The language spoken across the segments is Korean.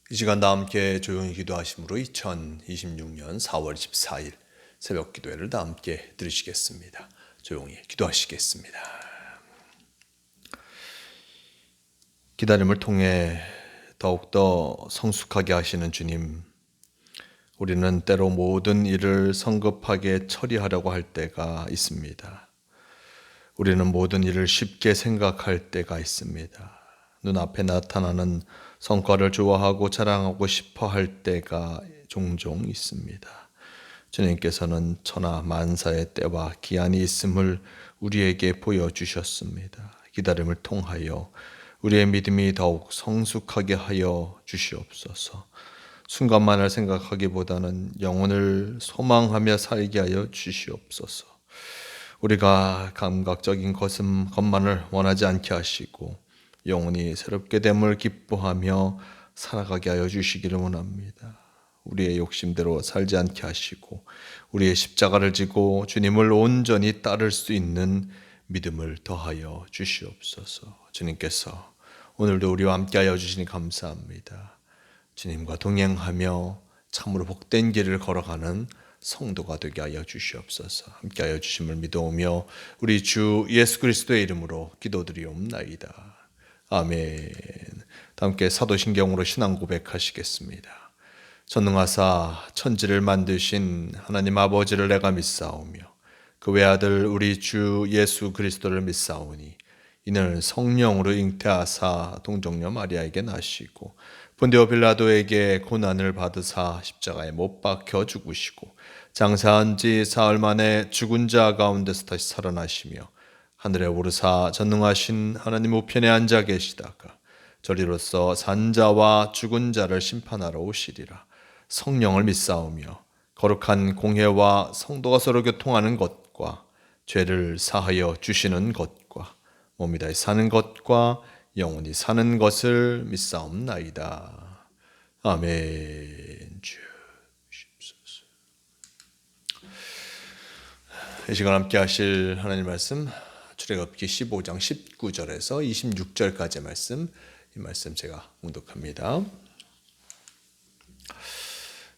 이 시간 다 함께 조용히 기도하심으로 2026년 4월 24일 새벽 기도회를 다 함께 들으시겠습니다. 조용히 기도하시겠습니다. 기다림을 통해 더욱더 성숙하게 하시는 주님, 우리는 때로 모든 일을 성급하게 처리하려고 할 때가 있습니다. 우리는 모든 일을 쉽게 생각할 때가 있습니다. 눈앞에 나타나는 성과를 좋아하고 자랑하고 싶어 할 때가 종종 있습니다. 주님께서는 천하 만사의 때와 기한이 있음을 우리에게 보여주셨습니다. 기다림을 통하여 우리의 믿음이 더욱 성숙하게 하여 주시옵소서. 순간만을 생각하기보다는 영혼을 소망하며 살게 하여 주시옵소서. 우리가 감각적인 것만을 원하지 않게 하시고 영혼이 새롭게 됨을 기뻐하며 살아가게 하여 주시기를 원합니다. 우리의 욕심대로 살지 않게 하시고 우리의 십자가를 지고 주님을 온전히 따를 수 있는 믿음을 더하여 주시옵소서. 주님께서 오늘도 우리와 함께하여 주시니 감사합니다. 주님과 동행하며 참으로 복된 길을 걸어가는 성도가 되게 하여 주시옵소서. 함께하여 주심을 믿어오며 우리 주 예수 그리스도의 이름으로 기도드리옵나이다. 아멘. 다 함께 사도신경으로 신앙 고백하시겠습니다. 전능하사 천지를 만드신 하나님 아버지를 내가 믿사오며 그 외아들 우리 주 예수 그리스도를 믿사오니 이는 성령으로 잉태하사 동정녀 마리아에게 나시고 본디오 빌라도에게 고난을 받으사 십자가에 못 박혀 죽으시고 장사한 지 사흘 만에 죽은 자 가운데서 다시 살아나시며 하늘에 오르사 전능하신 하나님 우편에 앉아 계시다가 저리로서 산자와 죽은 자를 심판하러 오시리라. 성령을 믿사오며 거룩한 공회와 성도가 서로 교통하는 것과 죄를 사하여 주시는 것과 몸이 다시 사는 것과 영원히 사는 것을 믿사옵나이다. 아멘. 주옵소서. 이 시간 함께 하실 하나님 말씀 출애굽기 15장 19절에서 26절까지의 말씀, 이 말씀 제가 봉독합니다.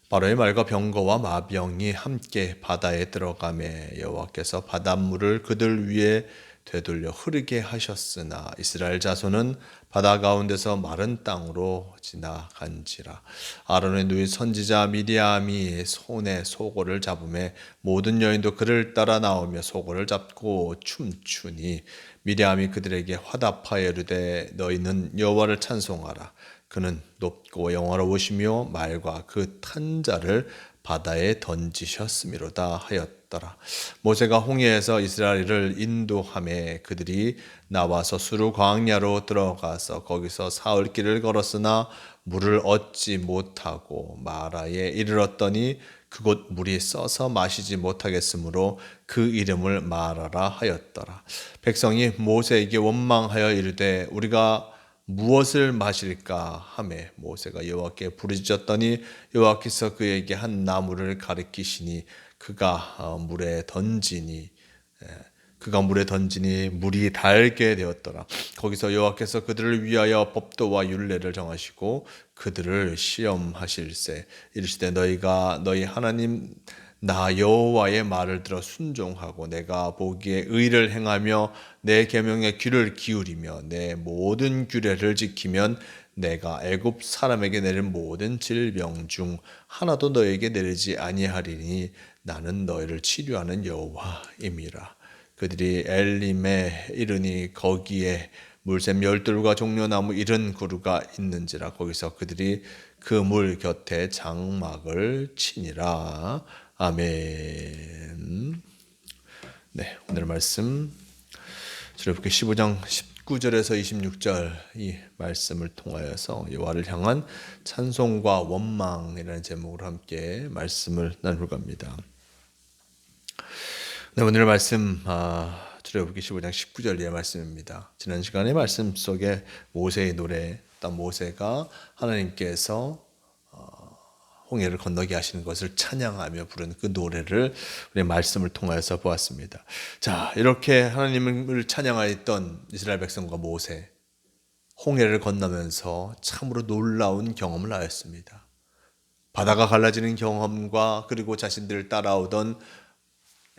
바로의 말과 병거와 마병이 함께 바다에 들어가매 여호와께서 바닷물을 그들 위에 되돌려 흐르게 하셨으나 이스라엘 자손은 바다 가운데서 마른 땅으로 지나간지라. 아론의 누이 선지자 미리암이 손에 소고를 잡음에 모든 여인도 그를 따라 나오며 소고를 잡고 춤추니 미리암이 그들에게 화답하여 이르되 너희는 여호와를 찬송하라. 그는 높고 영화로우시며 말과 그 탄 자를 바다에 던지셨음이로다 하였더라. 모세가 홍해에서 이스라엘을 인도하매 그들이 나와서 수르 광야로 들어가서 거기서 사흘 길을 걸었으나 물을 얻지 못하고 마라에 이르렀더니 그곳 물이 써서 마시지 못하겠으므로 그 이름을 마라라 하였더라. 백성이 모세에게 원망하여 이르되 우리가 무엇을 마실까 하매 모세가 여호와께 부르짖었더니 여호와께서 그에게 한 나무를 가리키시니 그가 물에 던지니 물이 달게 되었더라. 거기서 여호와께서 그들을 위하여 법도와 율례를 정하시고 그들을 시험하실세 이르시되 너희가 너희 하나님 나 여호와의 말을 들어 순종하고 내가 보기에 의를 행하며 내 계명에 귀를 기울이며 내 모든 규례를 지키면 내가 애굽 사람에게 내린 모든 질병 중 하나도 너에게 내리지 아니하리니 나는 너희를 치료하는 여호와임이라. 그들이 엘림에 이르니 거기에 물샘 열둘과 종려나무 70그루가 있는지라. 거기서 그들이 그 물 곁에 장막을 치니라. 아멘. 네, 오늘 말씀 출애굽기 15장 19절에서 26절 이 말씀을 통하여서 여호와를 향한 찬송과 원망이라는 제목으로 함께 말씀을 나눌 겁니다. 네, 오늘 말씀 출애굽기 15장 19절의 말씀입니다. 지난 시간의 말씀 속에 모세의 노래, 또 모세가 하나님께서 홍해를 건너게 하시는 것을 찬양하며 부른 그 노래를 우리 말씀을 통하여서 보았습니다. 자, 이렇게 하나님을 찬양하였던 이스라엘 백성과 모세, 홍해를 건너면서 참으로 놀라운 경험을 하였습니다. 바다가 갈라지는 경험과 그리고 자신들을 따라오던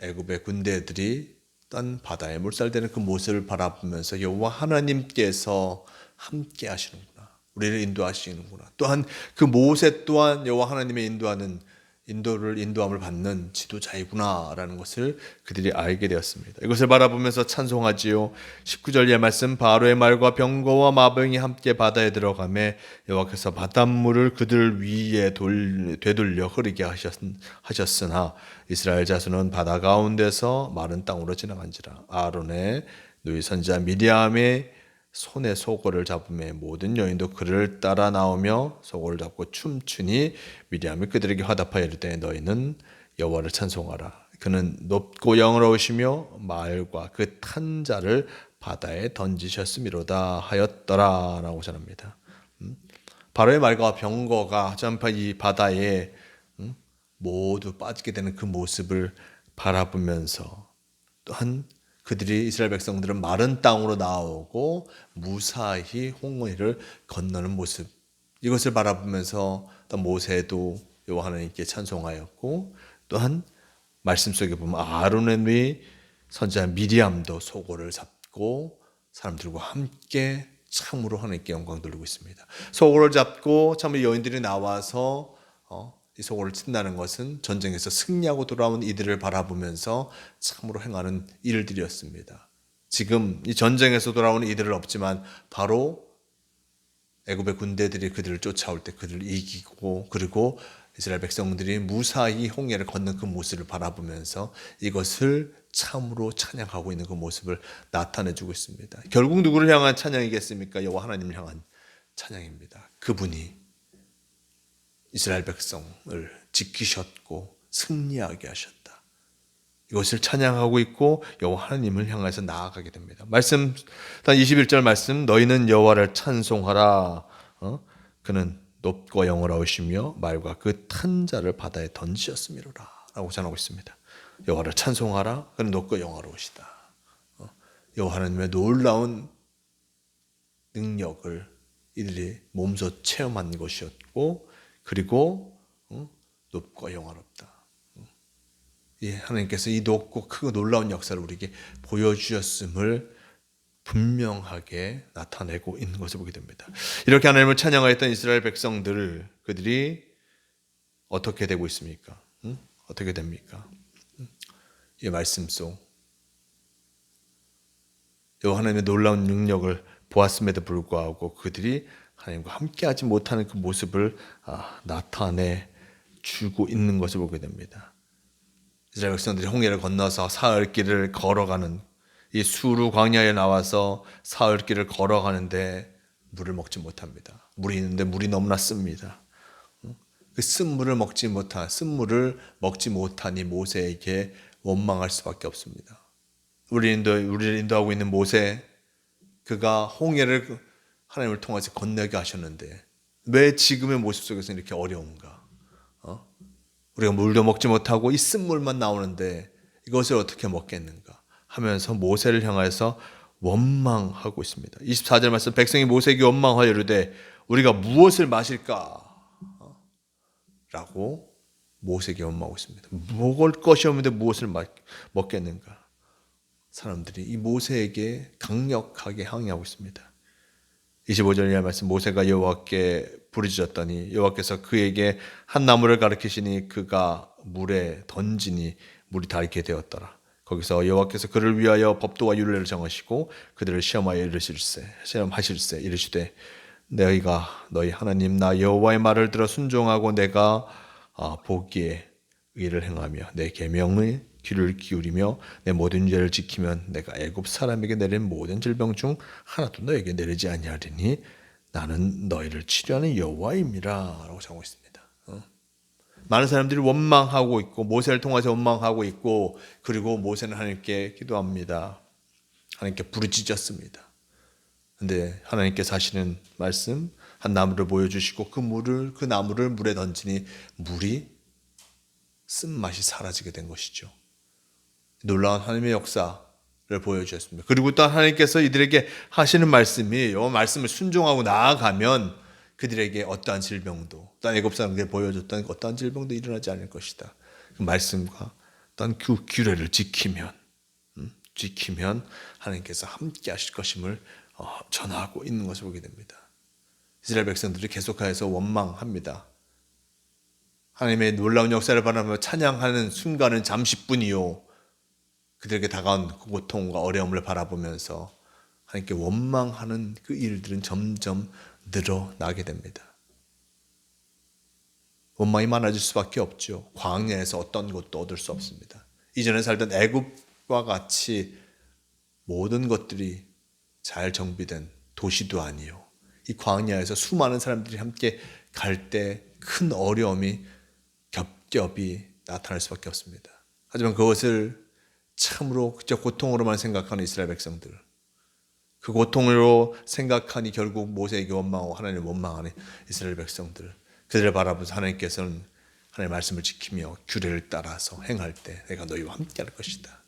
애굽의 군대들이 딴 바다에 물살되는 그 모습을 바라보면서 여호와 하나님께서 함께 하시는구나. 우리를 인도하시는구나. 또한 그 모세 또한 여호와 하나님의 인도함을 받는 지도자이구나라는 것을 그들이 알게 되었습니다. 이것을 바라보면서 찬송하지요. 19절의 말씀, 바로의 말과 병거와 마병이 함께 바다에 들어가매 여호와께서 바닷물을 그들 위에 되돌려 흐르게 하셨으나 이스라엘 자손은 바다 가운데서 마른 땅으로 지나간지라. 아론의 누이 선지자 미리암의 손에 소고를 잡음에 모든 여인도 그를 따라 나오며 소고를 잡고 춤추니 미리암이 그들에게 화답하여 이르되 너희는 여호와를 찬송하라. 그는 높고 영화로우시며 말과 그 탄 자를 바다에 던지셨음이로다 하였더라라고 전합니다. 바로의 말과 병거가 전파 이 바다에 모두 빠지게 되는 그 모습을 바라보면서 또한 그들이 이스라엘 백성들은 마른 땅으로 나오고 무사히 홍해를 건너는 모습, 이것을 바라보면서 또 모세도 여호와 하나님께 찬송하였고, 또한 말씀 속에 보면 아론의 누이 선지자 미리암도 소고를 잡고 사람들과 함께 참으로 하나님께 영광 돌리고 있습니다. 소고를 잡고 참으로 여인들이 나와서 이 소고를 친다는 것은 전쟁에서 승리하고 돌아온 이들을 바라보면서 참으로 행하는 일들이었습니다. 지금 이 전쟁에서 돌아오는 이들은 없지만 바로 애굽의 군대들이 그들을 쫓아올 때 그들을 이기고, 그리고 이스라엘 백성들이 무사히 홍해를 걷는 그 모습을 바라보면서 이것을 참으로 찬양하고 있는 그 모습을 나타내주고 있습니다. 결국 누구를 향한 찬양이겠습니까? 여호와 하나님을 향한 찬양입니다. 그분이 이스라엘 백성을 지키셨고 승리하게 하셨다. 이것을 찬양하고 있고 여호와 하나님을 향해서 나아가게 됩니다. 말씀 21절 말씀, 너희는 여호와를 찬송하라. 그는 높고 영원하시며 말과 그 탄 자를 바다에 던지셨음이로라 라고 전하고 있습니다. 여호와를 찬송하라. 그는 높고 영원하시다. 여호와 하나님의 놀라운 능력을 이들이 몸소 체험한 것이었고, 그리고 높고 영화롭다. 하나님께서 이 높고 크고 놀라운 역사를 우리에게 보여주셨음을 분명하게 나타내고 있는 것을 보게 됩니다. 이렇게 하나님을 찬양하였던 이스라엘 백성들을 그들이 어떻게 되고 있습니까? 어떻게 됩니까? 이 말씀 속 여호와 하나님의 놀라운 능력을 보았음에도 불구하고 그들이 하나님과 함께하지 못하는 그 모습을 나타내 주고 있는 것을 보게 됩니다. 이스라엘 백성들이 홍해를 건너서 사흘길을 걸어가는, 이 수루 광야에 나와서 사흘길을 걸어가는데 물을 먹지 못합니다. 물이 있는데 물이 너무나 씁니다. 그 쓴물을 먹지 못하니 모세에게 원망할 수밖에 없습니다. 우리를 인도하고 있는 모세, 그가 홍해를 하나님을 통해서 건너게 하셨는데 왜 지금의 모습 속에서 이렇게 어려운가? 우리가 물도 먹지 못하고 이 쓴물만 나오는데 이것을 어떻게 먹겠는가 하면서 모세를 향해서 원망하고 있습니다. 24절 말씀, 백성이 모세에게 원망하여 이르되 우리가 무엇을 마실까? 라고 모세에게 원망하고 있습니다. 먹을 것이 없는데 무엇을 먹겠는가? 사람들이 이 모세에게 강력하게 항의하고 있습니다. 25절 이하 말씀, 모세가 여호와께 부르짖었더니 여호와께서 그에게 한 나무를 가리키시니 그가 물에 던지니 물이 닳게 되었더라. 거기서 여호와께서 그를 위하여 법도와 율례를 정하시고 그들을 시험하실세 이르시되 너희가 너희 하나님 나 여호와의 말을 들어 순종하고 내가 보기에 의를 행하며 내 계명의 귀를 기울이며 내 모든 죄를 지키면 내가 애굽 사람에게 내린 모든 질병 중 하나도 너에게 내리지 아니하리니 나는 너희를 치료하는 여호와임이라 라고 적고 있습니다. 많은 사람들이 원망하고 있고 모세를 통해서 원망하고 있고, 그리고 모세는 하나님께 기도합니다. 하나님께 부르짖었습니다. 그런데 하나님께서 하시는 말씀, 한 나무를 보여주시고 그 나무를 물에 던지니 물이 쓴맛이 사라지게 된 것이죠. 놀라운 하나님의 역사를 보여주셨습니다. 그리고 또 하나님께서 이들에게 하시는 말씀이, 이 말씀을 순종하고 나아가면 그들에게 어떠한 질병도, 또 애굽 사람들에게 보여줬던 어떠한 질병도 일어나지 않을 것이다. 그 말씀과 어떤 그 규례를 지키면 하나님께서 함께 하실 것임을 전하고 있는 것을 보게 됩니다. 이스라엘 백성들이 계속해서 원망합니다. 하나님의 놀라운 역사를 바라며 찬양하는 순간은 잠시뿐이요, 그들에게 다가온 그 고통과 어려움을 바라보면서 하나님께 원망하는 그 일들은 점점 늘어나게 됩니다. 원망이 많아질 수밖에 없죠. 광야에서 어떤 것도 얻을 수 없습니다. 이전에 살던 애굽과 같이 모든 것들이 잘 정비된 도시도 아니요, 이 광야에서 수많은 사람들이 함께 갈 때 큰 어려움이 겹겹이 나타날 수밖에 없습니다. 하지만 그것을 참으로 그저 고통으로만 생각하는 이스라엘 백성들, 그 고통으로 생각하니 결국 모세에게 원망하고 하나님을 원망하는 이스라엘 백성들, 그들을 바라보면서 하나님께서는 하나님의 말씀을 지키며 규례를 따라서 행할 때 내가 너희와 함께 할 것이다.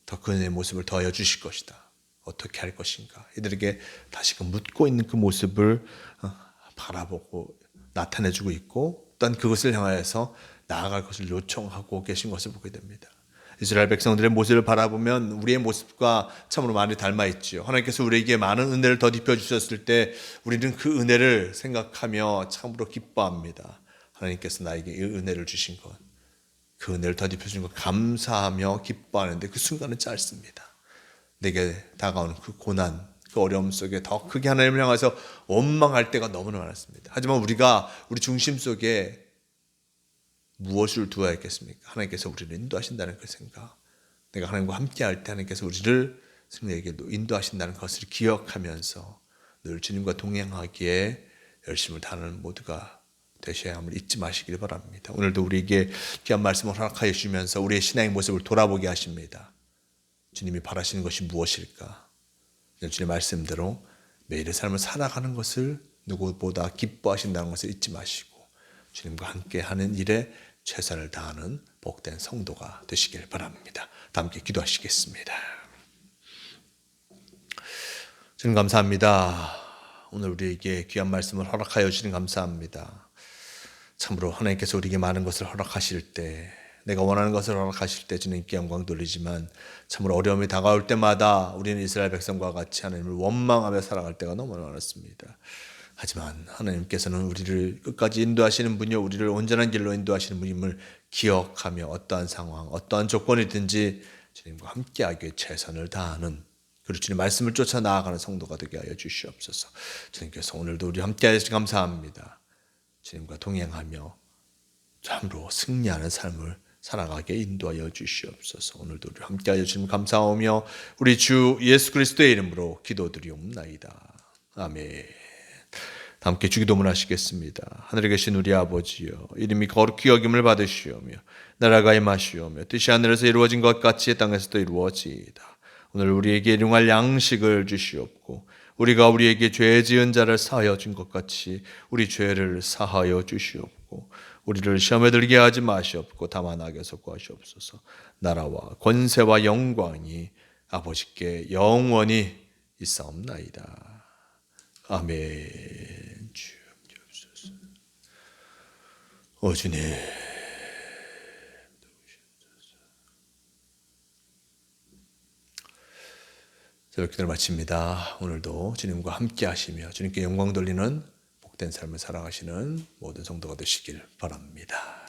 더 그의 모습을 더하여 주실 것이다. 어떻게 할 것인가. 이들에게 다시금 묻고 있는 그 모습을 바라보고 나타내주고 있고, 또한 그것을 향하여서 나아갈 것을 요청하고 계신 것을 보게 됩니다. 이스라엘 백성들의 모습을 바라보면 우리의 모습과 참으로 많이 닮아 있지요. 하나님께서 우리에게 많은 은혜를 더딥혀 주셨을 때 우리는 그 은혜를 생각하며 참으로 기뻐합니다. 하나님께서 나에게 이 은혜를 주신 것, 그 은혜를 더딥혀 주신 것 감사하며 기뻐하는데 그 순간은 짧습니다. 내게 다가오는 그 고난, 그 어려움 속에 더 크게 하나님을 향해서 원망할 때가 너무나 많았습니다. 하지만 우리가 우리 중심 속에 무엇을 두어야 했겠습니까? 하나님께서 우리를 인도하신다는 그 생각, 내가 하나님과 함께할 때 하나님께서 우리를 승리에게도 인도하신다는 것을 기억하면서 늘 주님과 동행하기에 열심을 다하는 모두가 되셔야 함을 잊지 마시길 바랍니다. 오늘도 우리에게 귀한 말씀을 허락하여 주시면서 우리의 신앙의 모습을 돌아보게 하십니다. 주님이 바라시는 것이 무엇일까? 주님의 말씀대로 매일의 삶을 살아가는 것을 누구보다 기뻐하신다는 것을 잊지 마시고 주님과 함께 하는 일에 최선을 다하는 복된 성도가 되시길 바랍니다. 다 함께 기도하시겠습니다. 주님 감사합니다. 오늘 우리에게 귀한 말씀을 허락하여 주시니 감사합니다. 참으로 하나님께서 우리에게 많은 것을 허락하실 때, 내가 원하는 것을 허락하실 때 주님께 영광 돌리지만 참으로 어려움이 다가올 때마다 우리는 이스라엘 백성과 같이 하나님을 원망하며 살아갈 때가 너무 많았습니다. 하지만 하나님께서는 우리를 끝까지 인도하시는 분이요, 우리를 온전한 길로 인도하시는 분임을 기억하며 어떠한 상황, 어떠한 조건이든지 주님과 함께하기에 최선을 다하는, 그리고 주님 말씀을 쫓아 나아가는 성도가 되게 하여 주시옵소서. 주님께서 오늘도 우리 함께하여 주셔서 감사합니다. 주님과 동행하며 참으로 승리하는 삶을 살아가게 인도하여 주시옵소서. 오늘도 우리 함께하여 주님 감사하며 우리 주 예수 그리스도의 이름으로 기도드리옵나이다. 아멘. 함께 주기도문 하시겠습니다. 하늘에 계신 우리 아버지여, 이름이 거룩히 여김을 받으시오며 나라가 임하시오며 뜻이 하늘에서 이루어진 것 같이 땅에서도 이루어지이다. 오늘 우리에게 일용할 양식을 주시옵고 우리가 우리에게 죄 지은 자를 사하여 준 것 같이 우리 죄를 사하여 주시옵고 우리를 시험에 들게 하지 마시옵고 다만 악에서 구하시옵소서. 나라와 권세와 영광이 아버지께 영원히 있사옵나이다. 아멘. 주옵소서. 주님, 새벽 기도를 마칩니다. 오늘도 주님과 함께 하시며 주님께 영광 돌리는 복된 삶을 살아가시는 모든 성도가 되시길 바랍니다.